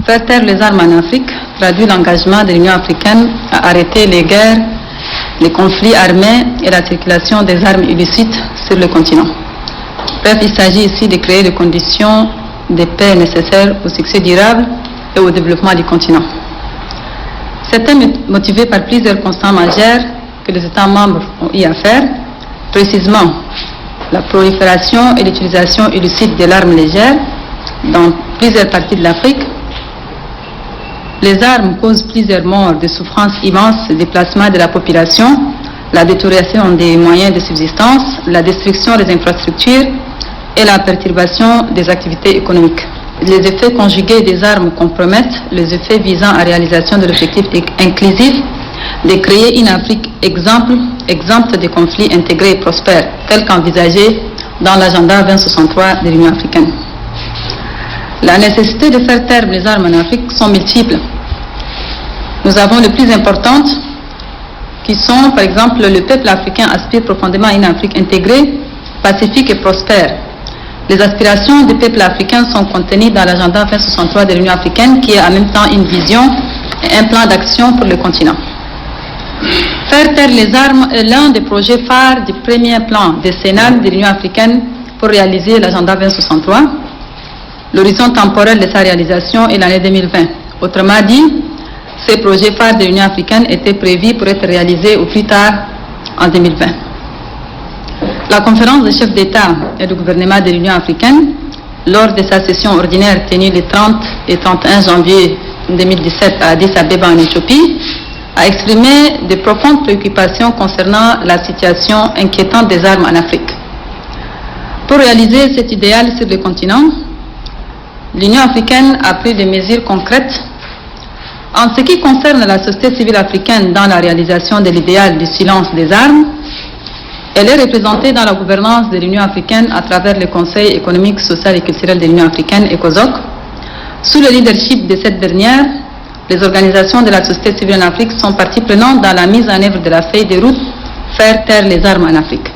Faire taire les armes en Afrique traduit l'engagement de l'Union africaine à arrêter les guerres, les conflits armés et la circulation des armes illicites sur le continent. Bref, il s'agit ici de créer les conditions de paix nécessaires au succès durable et au développement du continent. C'est motivé par plusieurs constats majeurs que les États membres ont eu à faire, précisément la prolifération et l'utilisation illicite de l'arme légère dans plusieurs parties de l'Afrique. Les armes causent plusieurs morts, des souffrances immenses, le déplacement de la population, la détérioration des moyens de subsistance, la destruction des infrastructures et la perturbation des activités économiques. Les effets conjugués des armes compromettent les effets visant à la réalisation de l'objectif inclusif de créer une Afrique exempte de conflits intégrés et prospères, tel qu'envisagé dans l'agenda 2063 de l'Union africaine. La nécessité de faire taire les armes en Afrique sont multiples. Nous avons les plus importantes qui sont, par exemple, le peuple africain aspire profondément à une Afrique intégrée, pacifique et prospère. Les aspirations du peuple africain sont contenues dans l'agenda 2063 de l'Union africaine qui est en même temps une vision et un plan d'action pour le continent. Faire taire les armes est l'un des projets phares du premier plan décennal de l'Union africaine pour réaliser l'agenda 2063. L'horizon temporel de sa réalisation est l'année 2020. Autrement dit, ces projets phares de l'Union africaine étaient prévus pour être réalisés au plus tard en 2020. La conférence des chefs d'État et de gouvernement de l'Union africaine, lors de sa session ordinaire tenue les 30 et 31 janvier 2017 à Addis Abeba en Éthiopie, a exprimé de profondes préoccupations concernant la situation inquiétante des armes en Afrique. Pour réaliser cet idéal sur le continent, l'Union africaine a pris des mesures concrètes. En ce qui concerne la société civile africaine dans la réalisation de l'idéal du silence des armes, elle est représentée dans la gouvernance de l'Union africaine à travers le Conseil économique, social et culturel de l'Union africaine, ECOSOC. Sous le leadership de cette dernière, les organisations de la société civile en Afrique sont parties prenantes dans la mise en œuvre de la feuille de route « Faire taire les armes en Afrique ».